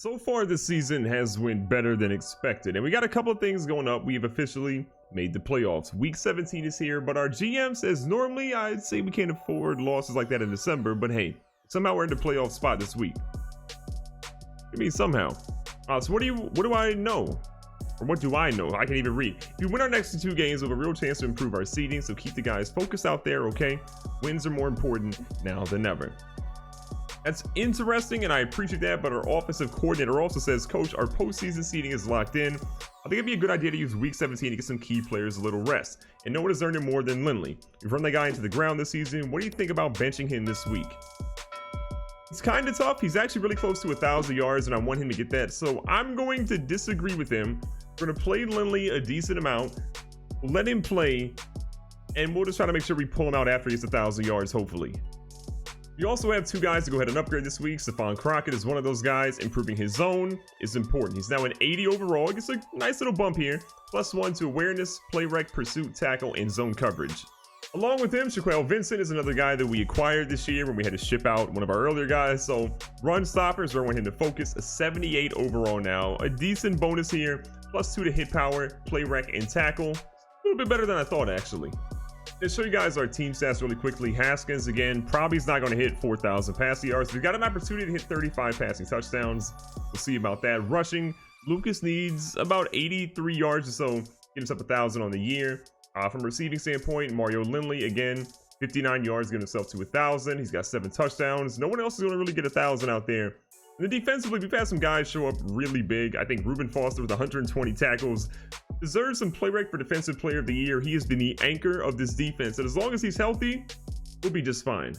So far this season has went better than expected, and we got a couple of things going up. We've officially made the playoffs. Week 17 is here, but our GM says normally I'd say we can't afford losses like that in December, but hey, somehow we're in the playoff spot this week. I mean, somehow. So what do I know? Or what do I know? I can't even read. If we win our next 2 games, we have a real chance to improve our seeding, so keep the guys focused out there, okay? Wins are more important now than ever. That's interesting, and I appreciate that, but our offensive coordinator also says, Coach, our postseason seeding is locked in. I think it'd be a good idea to use week 17 to get some key players a little rest. And no one has earned it more than Lindley. We've run that guy into the ground this season. What do you think about benching him this week? It's kind of tough. He's actually really close to 1,000 yards, and I want him to get that. So I'm going to disagree with him. We're going to play Lindley a decent amount. Let him play, and we'll just try to make sure we pull him out after he gets 1,000 yards, hopefully. You also have 2 guys to go ahead and upgrade this week. Stephon Crockett is one of those guys. Improving his zone is important. He's now an 80 overall. He gets a nice little bump here. +1 to awareness, play rec, pursuit, tackle, and zone coverage. Along with him, Shaquille Vincent is another guy that we acquired this year when we had to ship out one of our earlier guys. So run stoppers, where I want him to focus. A 78 overall now. A decent bonus here. +2 to hit power, play rec, and tackle. A little bit better than I thought, actually. Let's show you guys our team stats really quickly. Haskins, again, probably is not going to hit 4,000 passing yards. We've got an opportunity to hit 35 passing touchdowns. We'll see about that. Rushing, Lucas needs about 83 yards or so. Get us up 1,000 on the year. From a receiving standpoint, Mario Lindley, again, 59 yards, getting himself to 1,000. He's got 7 touchdowns. No one else is going to really get 1,000 out there. And then defensively, we've had some guys show up really big. I think Reuben Foster with 120 tackles deserves some play rec for Defensive Player of the Year. He has been the anchor of this defense, and as long as he's healthy, we'll be just fine.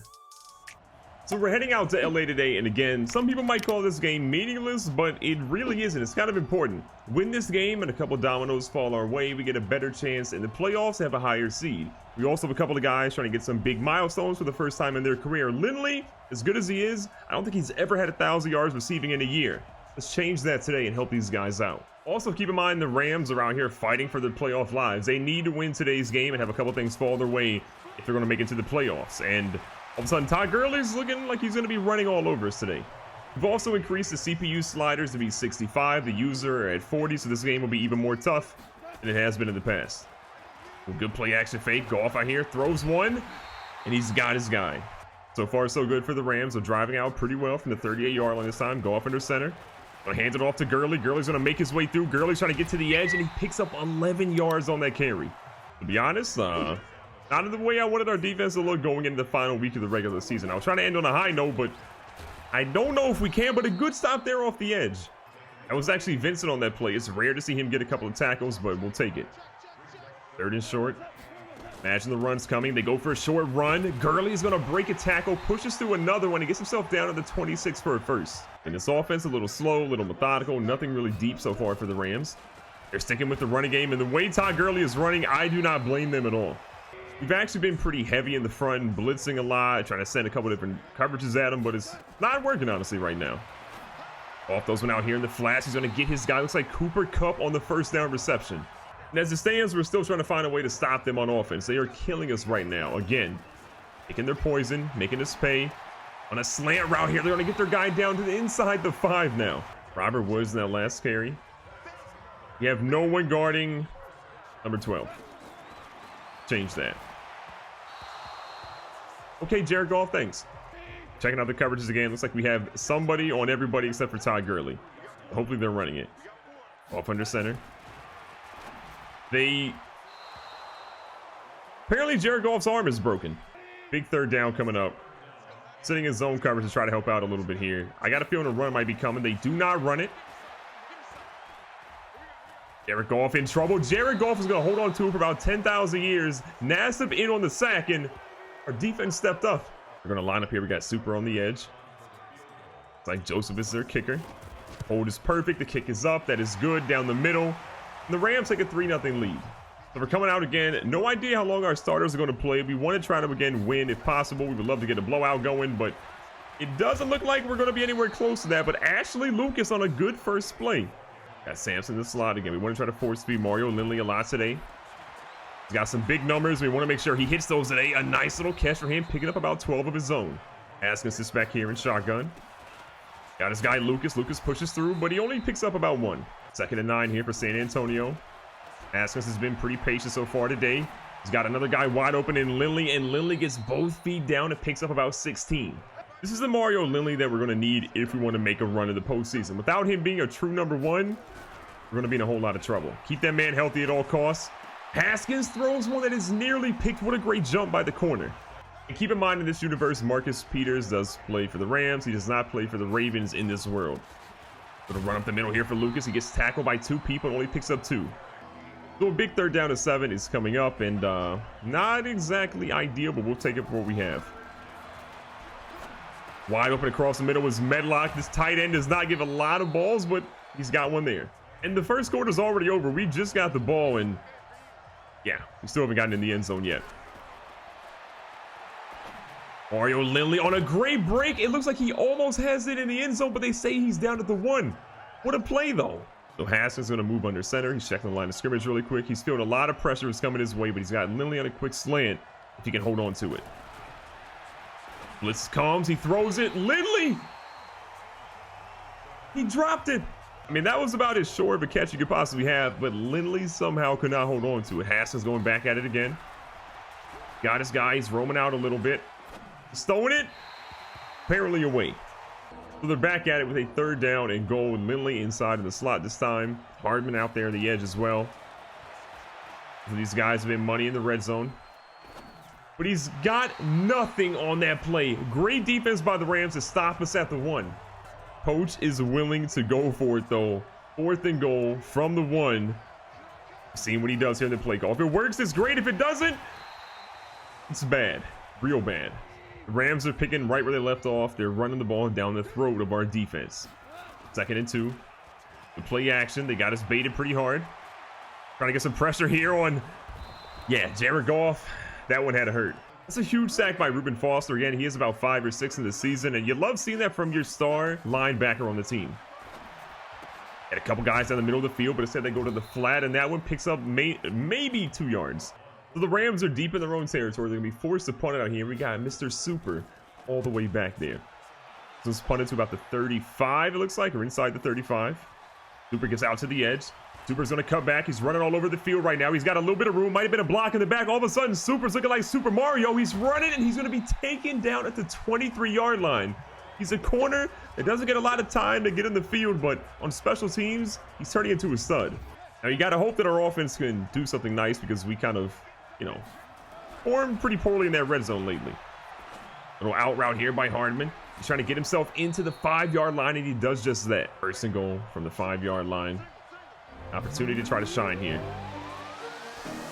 So we're heading out to LA today, and again, some people might call this game meaningless, but it really isn't. It's kind of important. Win this game and a couple dominoes fall our way, we get a better chance in the playoffs to have a higher seed. We also have a couple of guys trying to get some big milestones for the first time in their career. Lindley, as good as he is, I don't think he's ever had 1,000 yards receiving in a year. Let's change that today and help these guys out. Also, keep in mind the Rams are out here fighting for their playoff lives. They need to win today's game and have a couple things fall their way if they're going to make it to the playoffs. And all of a sudden, Todd Gurley's looking like he's going to be running all over us today. We've also increased the CPU sliders to be 65, the user at 40, so this game will be even more tough than it has been in the past. Well, good play action fake. Goff out here, throws one, and he's got his guy. So far, so good for the Rams. They're driving out pretty well from the 38-yard line this time. Goff under center. Gonna hand it off to Gurley. Gurley's gonna make his way through. Gurley's trying to get to the edge, and he picks up 11 yards on that carry. To be honest, not in the way I wanted our defense to look going into the final week of the regular season. I was trying to end on a high note, but I don't know if we can, but a good stop there off the edge. That was actually Vincent on that play. It's rare to see him get a couple of tackles, but we'll take it. 3rd and short. Imagine the run's coming. They go for a short run. Gurley's going to break a tackle, pushes through another one. He gets himself down to the 26 for a first. And this offense, a little slow, a little methodical. Nothing really deep so far for the Rams. They're sticking with the running game. And the way Todd Gurley is running, I do not blame them at all. We've actually been pretty heavy in the front, blitzing a lot, trying to send a couple different coverages at him, but it's not working, honestly, right now. Off those one out here in the flash. He's going to get his guy. Looks like Cooper Kupp on the first down reception. And as it stands, we're still trying to find a way to stop them on offense. They are killing us right now. Again, taking their poison, making us pay. On a slant route here, they're going to get their guy down to the inside the 5 now. Robert Woods in that last carry. You have no one guarding number 12. Change that. Okay, Jared Goff, thanks. Checking out the coverages again. Looks like we have somebody on everybody except for Todd Gurley. Hopefully they're running it. Off under center. Apparently Jared Goff's arm is broken. Big 3rd down coming up. Sitting in zone coverage to try to help out a little bit here. I got a feeling a run might be coming. They do not run it. Jared Goff in trouble. Jared Goff is going to hold on to him for about 10,000 years. Nassib in on the sack, and our defense stepped up. We're going to line up here. We got Super on the edge. It's like Joseph is their kicker. Hold is perfect. The kick is up. That is good. Down the middle. And the Rams take a 3-0 lead. So we're coming out again. No idea how long our starters are going to play. We want to try to, again, win if possible. We would love to get a blowout going, but it doesn't look like we're going to be anywhere close to that. But Ashley Lucas on a good first play. Got Samson in the slot again. We want to try to force feed Mario Lindley a lot today. He's got some big numbers. We want to make sure he hits those today. A nice little catch for him, picking up about 12 of his own. Haskins sits back here in shotgun. Got his guy Lucas. Lucas pushes through, but he only picks up about 1. 2nd and 9 here for San Antonio. Haskins has been pretty patient so far today. He's got another guy wide open in Lindley, and Lindley gets both feet down and picks up about 16. This is the Mario Lindley that we're going to need if we want to make a run in the postseason. Without him being a true number 1, we're going to be in a whole lot of trouble. Keep that man healthy at all costs. Haskins throws one that is nearly picked. What a great jump by the corner. And keep in mind, in this universe, Marcus Peters does play for the Rams. He does not play for the Ravens in this world. Gonna run up the middle here for Lucas. He gets tackled by 2 people and only picks up 2. So a big 3rd down and 7 is coming up, and not exactly ideal, but we'll take it for what we have. Wide open across the middle was Medlock. This tight end does not give a lot of balls, but he's got one there. And the first quarter is already over. We just got the ball, and yeah, we still haven't gotten in the end zone yet. Mario Lindley on a great break. It looks like he almost has it in the end zone, but they say he's down at the 1. What a play, though. So Haskins going to move under center. He's checking the line of scrimmage really quick. He's feeling a lot of pressure is coming his way, but he's got Lindley on a quick slant if he can hold on to it. Blitz comes. He throws it. Lindley! He dropped it. I mean, that was about as short of a catch you could possibly have, but Lindley somehow could not hold on to it. Haskins going back at it again. Got his guy. He's roaming out a little bit. Stowing it. Apparently away. So they're back at it with a 3rd down and goal. Lindley inside in the slot this time. Hardman out there on the edge as well. So these guys have been money in the red zone. But he's got nothing on that play. Great defense by the Rams to stop us at the 1. Coach is willing to go for it, though. 4th and goal from the 1. Seeing what he does here in the play call. If it works, it's great. If it doesn't, it's bad. Real bad. The Rams are picking right where they left off. They're running the ball down the throat of our defense. 2nd and 2. The play action. They got us baited pretty hard. Trying to get some pressure here on, yeah, Jared Goff. That one had to hurt. That's a huge sack by Reuben Foster. Again, he is about 5 or 6 in the season, and you love seeing that from your star linebacker on the team. Had a couple guys down the middle of the field, but instead they go to the flat, and that one picks up maybe 2 yards. So the Rams are deep in their own territory. They're going to be forced to punt it out here. We got Mr. Super all the way back there. So it's punted to about the 35, it looks like, or inside the 35. Super gets out to the edge. Super's going to cut back. He's running all over the field right now. He's got a little bit of room. Might have been a block in the back. All of a sudden, Super's looking like Super Mario. He's running, and he's going to be taken down at the 23-yard line. He's a corner that doesn't get a lot of time to get in the field, but on special teams, he's turning into a stud. Now, you got to hope that our offense can do something nice because we kind of, you know, formed pretty poorly in that red zone lately. Little out route here by Hardman. He's trying to get himself into the 5-yard line, and he does just that. 1st and goal from the 5-yard line. Opportunity to try to shine here.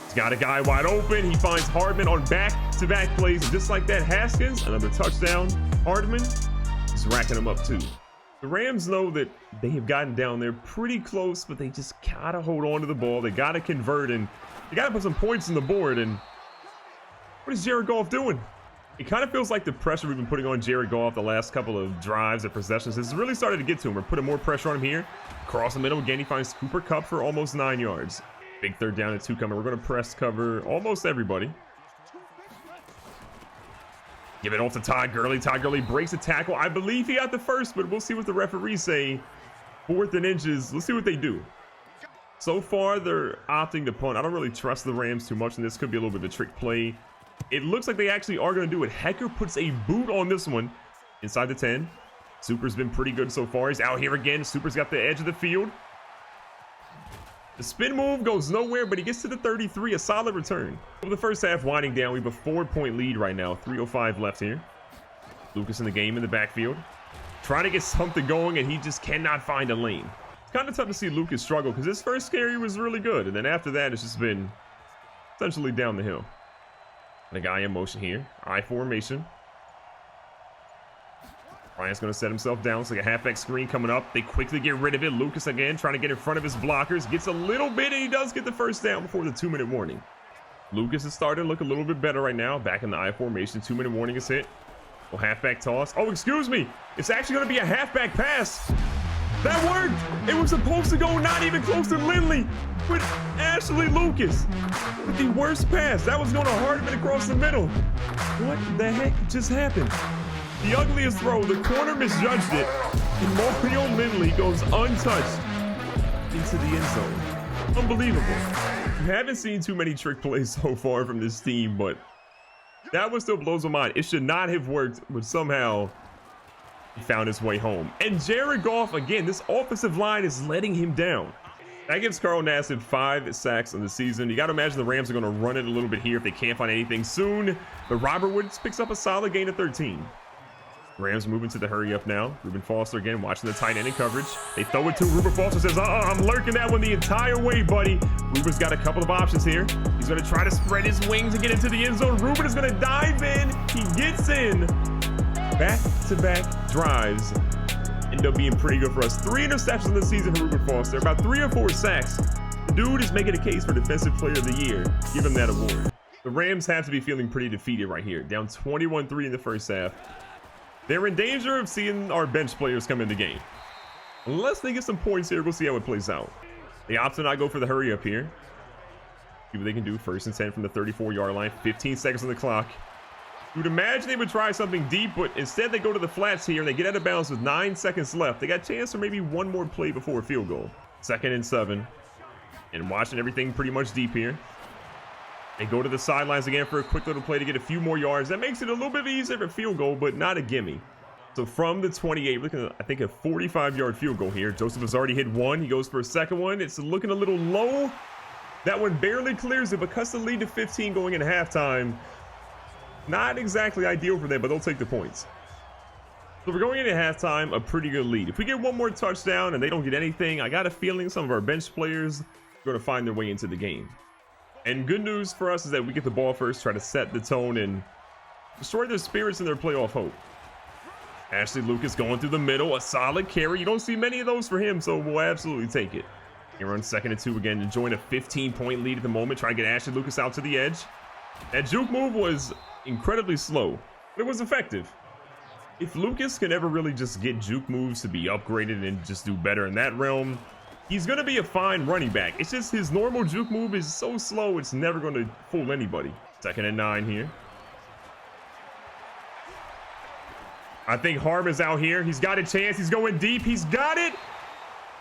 He's got a guy wide open. He finds Hardman on back-to-back plays. And just like that, Haskins, another touchdown. Hardman is racking them up too. The Rams know that they have gotten down there pretty close, but they just gotta hold on to the ball. They gotta convert, and they gotta put some points on the board. And what is Jared Goff doing? It kind of feels like the pressure we've been putting on Jared Goff the last couple of drives and possessions has really started to get to him. We're putting more pressure on him here. Across the middle again, he finds Cooper Kupp for almost 9 yards. Big 3rd down and 2 coming. We're going to press cover almost everybody. Give it off to Todd Gurley. Todd Gurley breaks a tackle. I believe he got the first, but we'll see what the referees say. 4th and inches. Let's see what they do. So far, they're opting to punt. I don't really trust the Rams too much, and this could be a little bit of a trick play. It looks like they actually are going to do it. Hecker puts a boot on this one inside the 10. Super's been pretty good so far. He's out here again. Super's got the edge of the field. The spin move goes nowhere, but he gets to the 33. A solid return. Over the first half winding down, we have a 4-point lead right now. 3:05 left here. Lucas in the game in the backfield. Trying to get something going, and he just cannot find a lane. It's kind of tough to see Lucas struggle because his first carry was really good. And then after that, it's just been essentially down the hill. The guy in motion here. I formation. Bryant's going to set himself down. It's like a halfback screen coming up. They quickly get rid of it. Lucas again trying to get in front of his blockers. Gets a little bit, and he does get the first down before the 2-minute warning. Lucas is starting to look a little bit better right now. Back in the I formation. 2-minute warning is hit. Well, halfback toss. Oh, excuse me. It's actually going to be a halfback pass. That worked. It was supposed to go not even close to Lindley. With Ashley Lucas with the worst pass. That was going to Hardman across the middle. What the heck just happened? The ugliest throw. The corner misjudged it. And Mario Lindley goes untouched into the end zone. Unbelievable. We haven't seen too many trick plays so far from this team, but that one still blows my mind. It should not have worked, but somehow he found his way home. And Jared Goff, again, this offensive line is letting him down. That gives Carl Nassib 5 sacks on the season. You got to imagine the Rams are going to run it a little bit here if they can't find anything soon. But Robert Woods picks up a solid gain of 13. Rams moving to the hurry up now. Reuben Foster again watching the tight end in coverage. They throw it to Reuben Foster, says, I'm lurking that one the entire way, buddy. Reuben's got a couple of options here. He's going to try to spread his wings and get into the end zone. Reuben is going to dive in. He gets in. Back-to-back drives end up being pretty good for us. 3 interceptions in the season for Reuben Foster, about 3 or 4 sacks. The dude is making a case for Defensive Player of the Year. Give him that award. The Rams have to be feeling pretty defeated right here. Down 21-3 in the first half. They're in danger of seeing our bench players come in the game. Unless they get some points here, we'll see how it plays out. They opt to not go for the hurry up here. See what they can do. 1st and 10 from the 34-yard line. 15 seconds on the clock. You would imagine they would try something deep, but instead they go to the flats here and they get out of bounds with 9 seconds left. They got a chance for maybe one more play before a field goal. 2nd and 7. And watching everything pretty much deep here. They go to the sidelines again for a quick little play to get a few more yards. That makes it a little bit easier for a field goal, but not a gimme. So from the 28, looking at, I think, a 45-yard field goal here. Joseph has already hit one. He goes for a second one. It's looking a little low. That one barely clears it, but cuts the lead to 15 going into halftime. Not exactly ideal for them, but they'll take the points. So we're going into halftime, a pretty good lead. If we get one more touchdown and they don't get anything, I got a feeling some of our bench players are going to find their way into the game. And good news for us is that we get the ball first, try to set the tone and destroy their spirits and their playoff hope. Ashley Lucas going through the middle, a solid carry. You don't see many of those for him, so we'll absolutely take it. Here on 2nd and 2 again to join a 15-point lead at the moment. Try to get Ashley Lucas out to the edge. That juke move was incredibly slow, but it was effective. If Lucas can ever really just get juke moves to be upgraded and just do better in that realm, he's going to be a fine running back. It's just his normal juke move is so slow, it's never going to fool anybody. 2nd and 9 here. I think Harm is out here. He's got a chance. He's going deep. He's got it.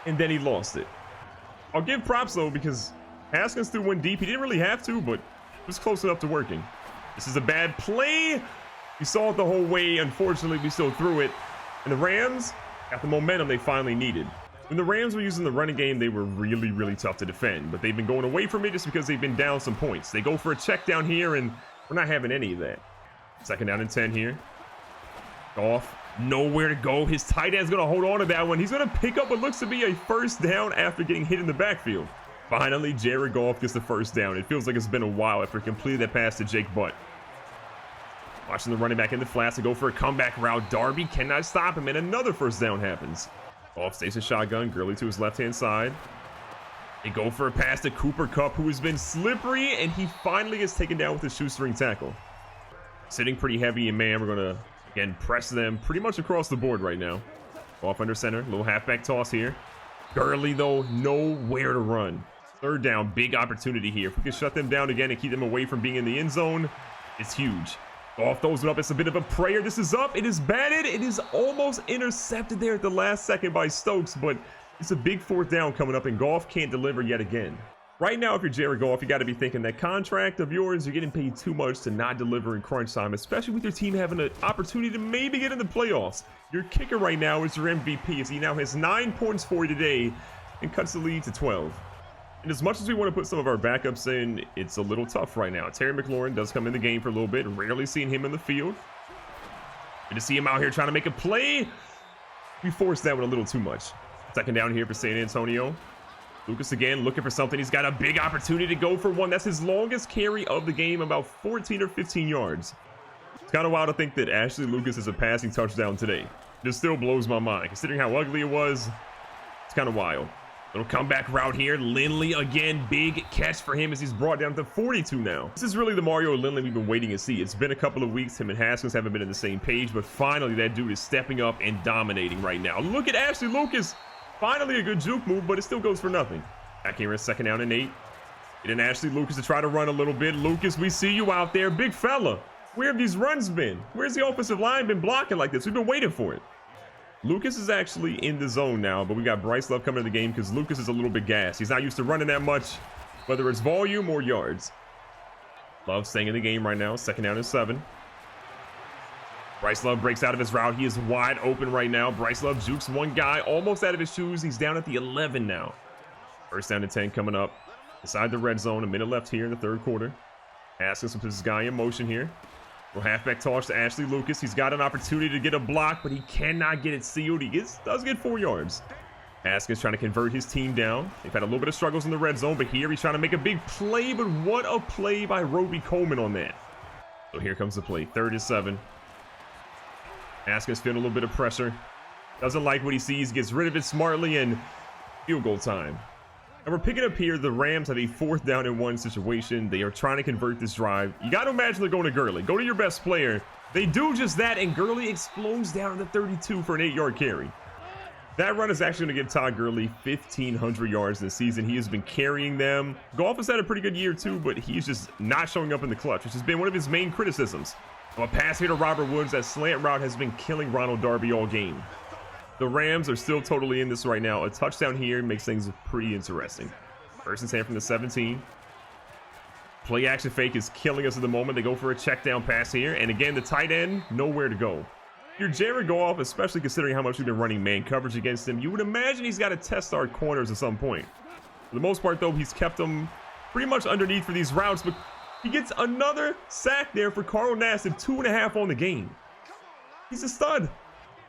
And then he lost it. I'll give props, though, because Haskins threw one deep. He didn't really have to, but it was close enough to working. This is a bad play. We saw it the whole way. Unfortunately, we still threw it. And the Rams got the momentum they finally needed. When the Rams were using the running game, they were really, really tough to defend. But they've been going away from it just because they've been down some points. They go for a check down here, and we're not having any of that. 2nd down and 10 here. Goff, nowhere to go. His tight end's going to hold on to that one. He's going to pick up what looks to be a 1st down after getting hit in the backfield. Finally, Jared Goff gets the 1st down. It feels like it's been a while after he completed that pass to Jake Butt. Watching the running back in the flats to go for a comeback route. Darby cannot stop him, and another 1st down happens. Goff stays a shotgun. Gurley to his left-hand side. They go for a pass to Cooper Kupp, who has been slippery, and he finally gets taken down with a shoestring tackle. Sitting pretty heavy in man. We're going to, again, press them pretty much across the board right now. Off under center. Little halfback toss here. Gurley, though, nowhere to run. 3rd down. Big opportunity here. If we can shut them down again and keep them away from being in the end zone, it's huge. Goff throws it up. It's a bit of a prayer. This is up. It is batted. It is almost intercepted there at the last second by Stokes, but it's a big 4th down coming up, and Goff can't deliver yet again. Right now, if you're Jared Goff, you got to be thinking that contract of yours, you're getting paid too much to not deliver in crunch time, especially with your team having an opportunity to maybe get in the playoffs. Your kicker right now is your MVP, as he now has 9 points for you today and cuts the lead to 12. And as much as we want to put some of our backups in, it's a little tough right now. Terry McLaurin does come in the game for a little bit. Rarely seen him in the field. Good to see him out here trying to make a play. We forced that one a little too much. 2nd down here for San Antonio. Lucas again looking for something. He's got a big opportunity to go for one. That's his longest carry of the game, about 14 or 15 yards. It's kind of wild to think that Ashley Lucas is a passing touchdown today. It still blows my mind. Considering how ugly it was, it's kind of wild. Little comeback route here. Lindley again. Big catch for him as he's brought down to 42 now. This is really the Mario Lindley we've been waiting to see. It's been a couple of weeks. Him and Haskins haven't been on the same page, but finally that dude is stepping up and dominating right now. Look at Ashley Lucas. Finally a good juke move, but it still goes for nothing. Back here at 2nd down and 8. Getting Ashley Lucas to try to run a little bit. Lucas, we see you out there. Big fella. Where have these runs been? Where's the offensive line been blocking like this? We've been waiting for it. Lucas is actually in the zone now, but we got Bryce Love coming to the game because Lucas is a little bit gassed. He's not used to running that much, whether it's volume or yards. Love staying in the game right now. 2nd down and 7. Bryce Love breaks out of his route. He is wide open right now. Bryce Love jukes one guy almost out of his shoes. He's down at the 11 now. 1st down and 10 coming up inside the red zone. A minute left here in the 3rd quarter. Haskins puts this guy in motion here. Well, halfback toss to Ashley Lucas. He's got an opportunity to get a block, but he cannot get it sealed. He does get 4 yards. Haskins trying to convert his team down. They've had a little bit of struggles in the red zone, but here he's trying to make a big play. But what a play by Roby Coleman on that. So here comes the play. 3rd and 7. Haskins feeling a little bit of pressure. Doesn't like what he sees. Gets rid of it smartly, and field goal time. And we're picking up here. The Rams have a 4th down and 1 situation. They are trying to convert this drive. You got to imagine they're going to Gurley. Go to your best player. They do just that, and Gurley explodes down to the 32 for an 8-yard carry. That run is actually going to give Todd Gurley 1,500 yards this season. He has been carrying them. Goff has had a pretty good year too, but he's just not showing up in the clutch, which has been one of his main criticisms. A pass here to Robert Woods. That slant route has been killing Ronald Darby all game. The Rams are still totally in this right now. A touchdown here makes things pretty interesting. 1st and 10 from the 17. Play action fake is killing us at the moment. They go for a check down pass here. And again, the tight end, nowhere to go. Your Jared Goff, especially considering how much we've been running man coverage against him, you would imagine he's got to test our corners at some point. For the most part, though, he's kept them pretty much underneath for these routes. But he gets another sack there for Carl Nassib, 2.5 on the game. He's a stud.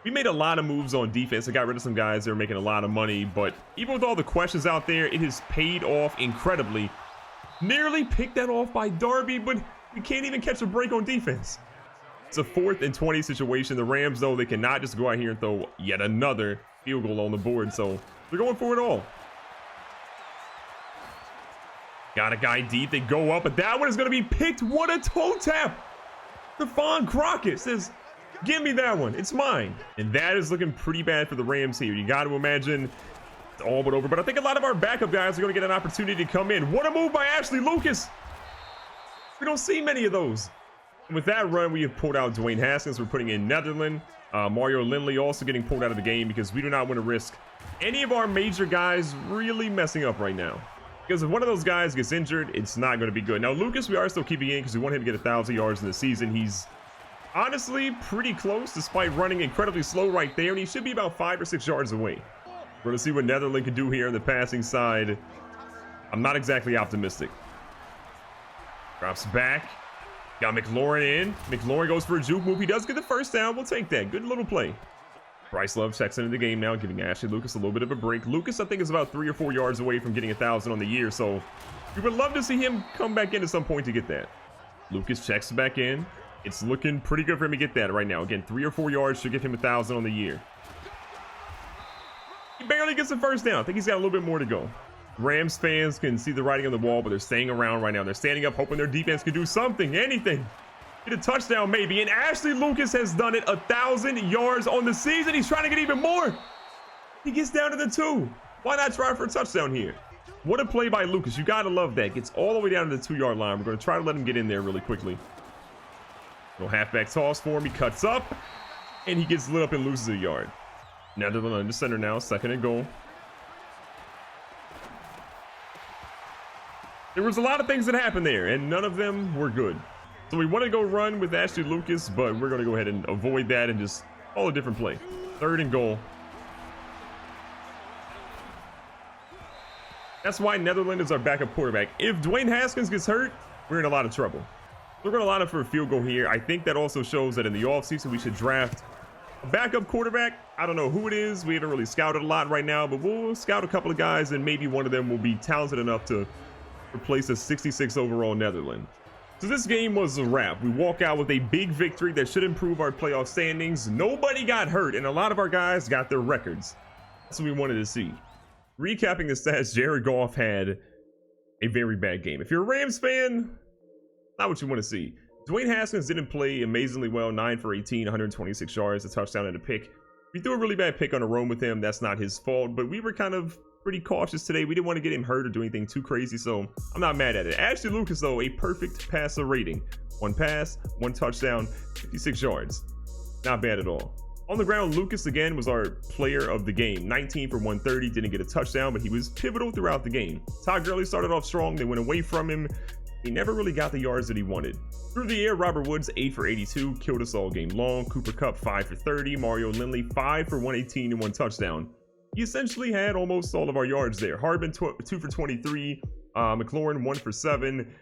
We made a lot of moves on defense. I got rid of some guys that are making a lot of money, but even with all the questions out there, it has paid off incredibly. Nearly picked that off by Darby, but we can't even catch a break on defense. It's a 4th and 20 situation. The Rams, though, they cannot just go out here and throw yet another field goal on the board, so they're going for it all. Got a guy deep. They go up, but that one is going to be picked. What a toe tap. Stephon Crockett says, give me that one. It's mine. And that is looking pretty bad for the Rams here. You got to imagine it's all but over. But I think a lot of our backup guys are going to get an opportunity to come in. What a move by Ashley Lucas. We don't see many of those. And with that run, we have pulled out Dwayne Haskins. We're putting in Netherland. Mario Lindley also getting pulled out of the game because we do not want to risk any of our major guys really messing up right now. Because if one of those guys gets injured, it's not going to be good. Now, Lucas, we are still keeping in because we want him to get 1,000 yards in the season. He's honestly pretty close despite running incredibly slow right there, and he should be about 5 or 6 yards away. We're going to see what Netherland can do here on the passing side. I'm not exactly optimistic. Drops back. Got McLaurin in. McLaurin goes for a juke move. He does get the 1st down. We'll take that. Good little play. Bryce Love checks into the game now, giving Ashley Lucas a little bit of a break. Lucas, I think, is about 3 or 4 yards away from getting 1,000 on the year, so we would love to see him come back in at some point to get that. Lucas checks back in. It's looking pretty good for him to get that right now. Again, 3 or 4 yards should get him 1,000 on the year. He barely gets the 1st down. I think he's got a little bit more to go. Rams fans can see the writing on the wall, but they're staying around right now. They're standing up, hoping their defense can do something, anything. Get a touchdown maybe, and Ashley Lucas has done it. 1,000 yards on the season. He's trying to get even more. He gets down to the 2. Why not try for a touchdown here? What a play by Lucas. You gotta love that. Gets all the way down to the 2-yard line. We're going to try to let him get in there really quickly. Little halfback toss for him. He cuts up, and he gets lit up and loses a yard. Netherland under center now. 2nd and goal. There was a lot of things that happened there, and none of them were good. So we want to go run with Ashley Lucas, but we're going to go ahead and avoid that and just call a different play. 3rd and goal. That's why Netherland is our backup quarterback. If Dwayne Haskins gets hurt, we're in a lot of trouble. We're going to line up for a field goal here. I think that also shows that in the offseason we should draft a backup quarterback. I don't know who it is. We haven't really scouted a lot right now, but we'll scout a couple of guys, and maybe one of them will be talented enough to replace a 66 overall Netherland. So this game was a wrap. We walk out with a big victory that should improve our playoff standings. Nobody got hurt, and a lot of our guys got their records. That's what we wanted to see. Recapping the stats, Jared Goff had a very bad game. If you're a Rams fan, not what you want to see. Dwayne Haskins didn't play amazingly well. 9 for 18, 126 yards, a touchdown and a pick. We threw a really bad pick on a roam with him. That's not his fault, but we were kind of pretty cautious today. We didn't want to get him hurt or do anything too crazy, so I'm not mad at it. Ashley Lucas, though, a perfect passer rating. 1 pass, 1 touchdown, 56 yards. Not bad at all. On the ground, Lucas again was our player of the game. 19 for 130, didn't get a touchdown, but he was pivotal throughout the game. Todd Gurley started off strong, they went away from him. He never really got the yards that he wanted. Through the air, Robert Woods 8 for 82, killed us all game long. Cooper Kupp 5 for 30, Mario Lindley 5 for 118 and 1 touchdown. He essentially had almost all of our yards there. Hardman 2 for 23, McLaurin 1 for 7,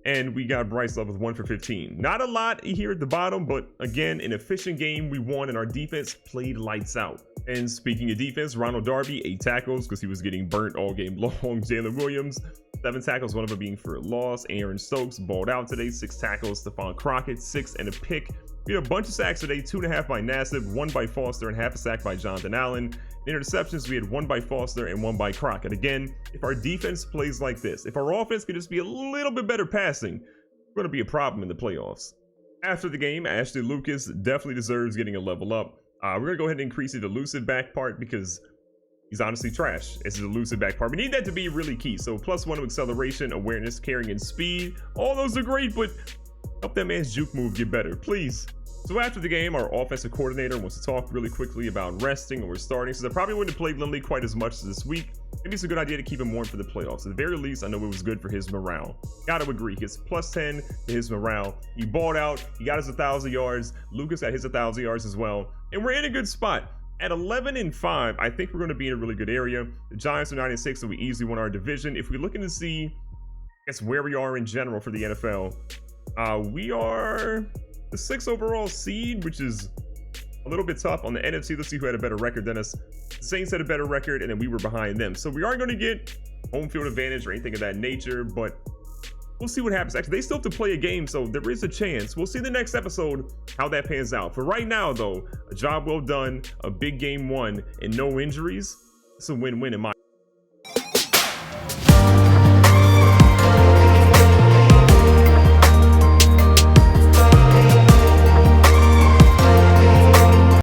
and we got Bryce Love with 1 for 15. Not a lot here at the bottom, but again, an efficient game. We won, and our defense played lights out. And speaking of defense, Ronald Darby 8 tackles because he was getting burnt all game long. Jalen Williams 7 tackles, one of them being for a loss. Aaron Stokes balled out today, 6 tackles. Stephon Crockett 6 and a pick. We had a bunch of sacks today, 2.5 by Nassib, 1 by Foster, and half a sack by Jonathan Allen. Interceptions, we had 1 by Foster and 1 by Crockett. Again, if our defense plays like this, if our offense could just be a little bit better passing, we're going to be a problem in the playoffs. After the game, Ashley Lucas definitely deserves getting a level up. We're going to go ahead and increase the elusive back part because he's honestly trash. It's the elusive back part. We need that to be really key. So +1 to acceleration, awareness, carrying, and speed. All those are great, but help that man's juke move get better, please. So after the game, our offensive coordinator wants to talk really quickly about resting or starting, so I probably wouldn't have played Lindley quite as much this week. Maybe it's a good idea to keep him warm for the playoffs. At the very least, I know it was good for his morale. Gotta agree, he gets +10 to his morale. He balled out, he got his 1,000 yards. Lucas got his 1,000 yards as well. And we're in a good spot. At 11-5, I think we're going to be in a really good area. The Giants are 9-6, so we easily won our division. If we're looking to see, I guess, where we are in general for the NFL, we are the 6th overall seed, which is a little bit tough. On the NFC, let's see who had a better record than us. The Saints had a better record, and then we were behind them. So we aren't going to get home field advantage or anything of that nature, but we'll see what happens. Actually, they still have to play a game, so there is a chance. We'll see the next episode how that pans out. For right now, though, a job well done, a big game won, and no injuries. It's a win-win in my